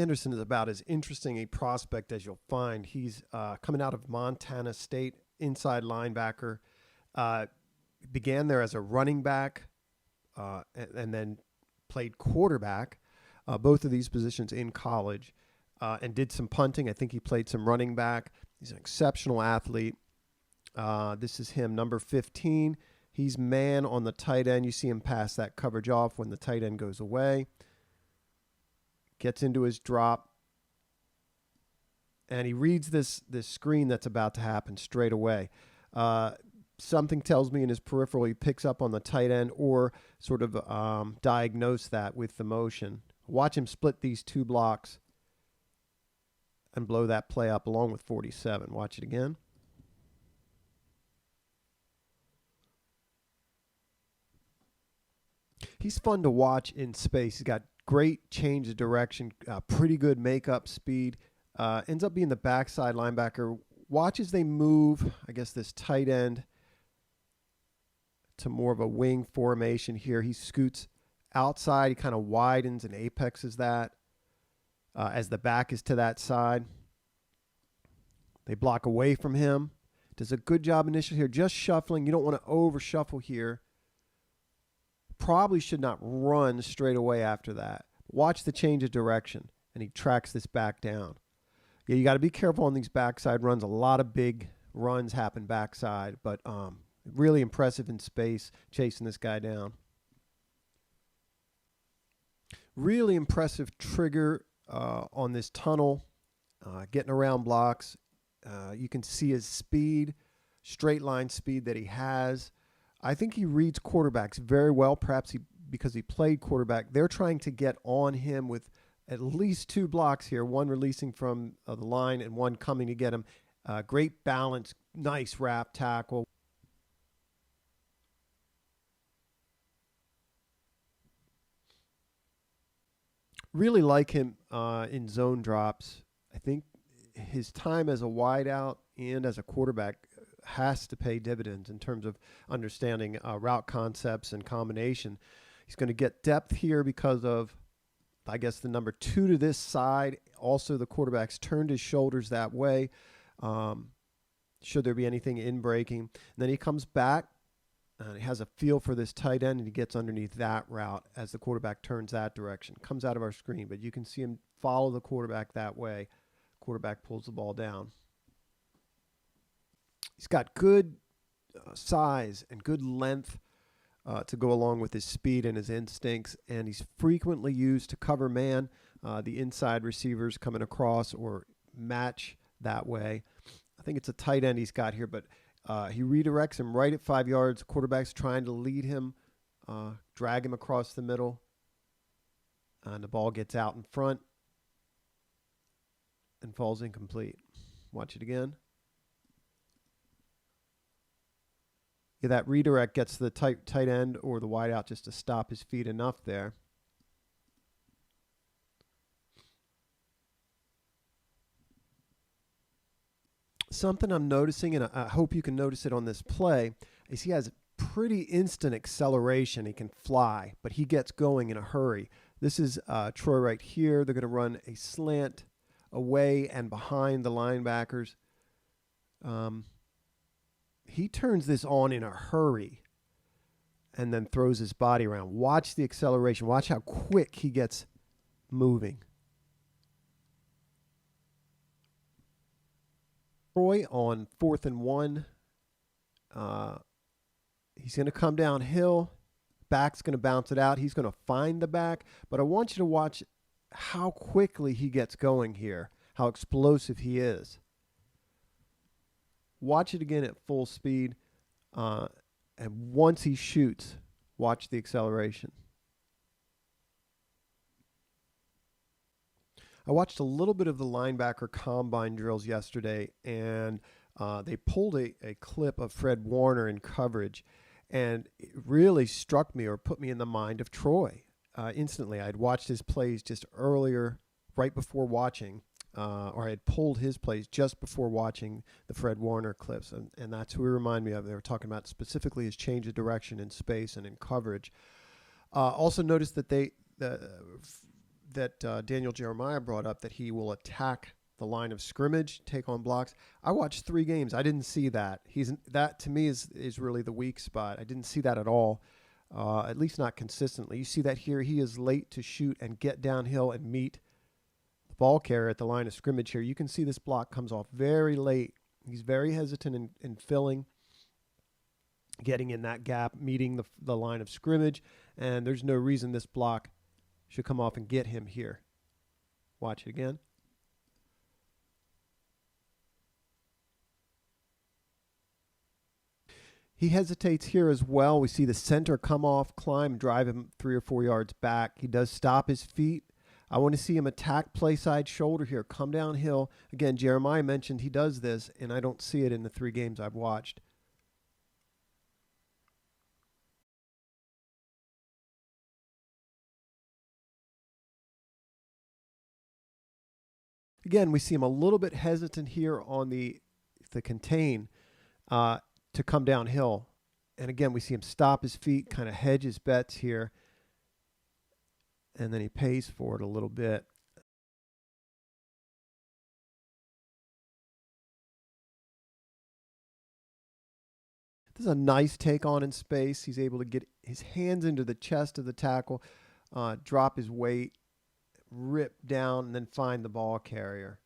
Andersen is about as interesting a prospect as you'll find. He's coming out of Montana State, inside linebacker. Began there as a running back and then played quarterback, both of these positions in college, and did some punting. I think he played some running back. He's an exceptional athlete. This is him, number 15. He's man on the tight end. You see him pass that coverage off when the tight end goes away. Gets into his drop. And he reads this screen that's about to happen straight away. Something tells me in his peripheral he picks up on the tight end or sort of diagnose that with the motion. Watch him split these two blocks and blow that play up along with 47. Watch it again. He's fun to watch in space. He's got great change of direction, pretty good makeup speed. Ends up being the backside linebacker. Watch as they move, I guess, this tight end to more of a wing formation here. He scoots outside. He kind of widens and apexes that as the back is to that side. They block away from him. Does a good job initially here, just shuffling. You don't want to over shuffle here. Probably should not run straight away after that. Watch the change of direction, and he tracks this back down. Yeah, you got to be careful on these backside runs. A lot of big runs happen backside, but really impressive in space, chasing this guy down. Really impressive trigger on this tunnel, getting around blocks. You can see his speed, straight line speed that he has. I think he reads quarterbacks very well, perhaps because he played quarterback. They're trying to get on him with at least two blocks here, one releasing from the line and one coming to get him. Great balance, nice wrap tackle. Really like him in zone drops. I think his time as a wideout and as a quarterback has to pay dividends in terms of understanding route concepts and combination. He's going to get depth here because of, I guess, the number 2 to this side. Also, the quarterback's turned his shoulders that way. Should there be anything in breaking. And then he comes back and he has a feel for this tight end and he gets underneath that route as the quarterback turns that direction. Comes out of our screen, but you can see him follow the quarterback that way. Quarterback pulls the ball down. He's got good size and good length to go along with his speed and his instincts, and he's frequently used to cover man. The inside receivers coming across or match that way. I think it's a tight end he's got here, but he redirects him right at 5 yards. Quarterback's trying to lead him, drag him across the middle, and the ball gets out in front and falls incomplete. Watch it again. Yeah, that redirect gets the tight end or the wideout just to stop his feet enough there. Something I'm noticing, and I hope you can notice it on this play, is he has pretty instant acceleration. He can fly, but he gets going in a hurry. This is Troy right here. They're going to run a slant away and behind the linebackers. He turns this on in a hurry and then throws his body around. Watch the acceleration. Watch how quick he gets moving. Troy on 4th and 1. He's going to come downhill. Back's going to bounce it out. He's going to find the back. But I want you to watch how quickly he gets going here, how explosive he is. Watch it again at full speed. And once he shoots, watch the acceleration. I watched a little bit of the linebacker combine drills yesterday, and they pulled a clip of Fred Warner in coverage, and it really struck me or put me in the mind of Troy instantly. I'd watched his plays just earlier, right before watching, or I had pulled his plays just before watching the Fred Warner clips, and that's who he reminded me of. They were talking about specifically his change of direction in space and in coverage. Also noticed that that Daniel Jeremiah brought up, that he will attack the line of scrimmage, take on blocks. I watched 3 games. I didn't see that. That to me is really the weak spot. I didn't see that at all, at least not consistently. You see that here. He is late to shoot and get downhill and meet the ball carrier at the line of scrimmage here. You can see this block comes off very late. He's very hesitant in filling, getting in that gap, meeting the line of scrimmage, and there's no reason this block should come off and get him here. Watch it again. He hesitates here as well. We see the center come off, climb, drive him 3 or 4 yards back. He does stop his feet. I want to see him attack play side shoulder here, come downhill. Again, Jeremiah mentioned he does this, and I don't see it in the 3 games I've watched. Again, we see him a little bit hesitant here on the contain to come downhill. And again, we see him stop his feet, kind of hedge his bets here. And then he pays for it a little bit. This is a nice take on in space. He's able to get his hands into the chest of the tackle, drop his weight, rip down, and then find the ball carrier.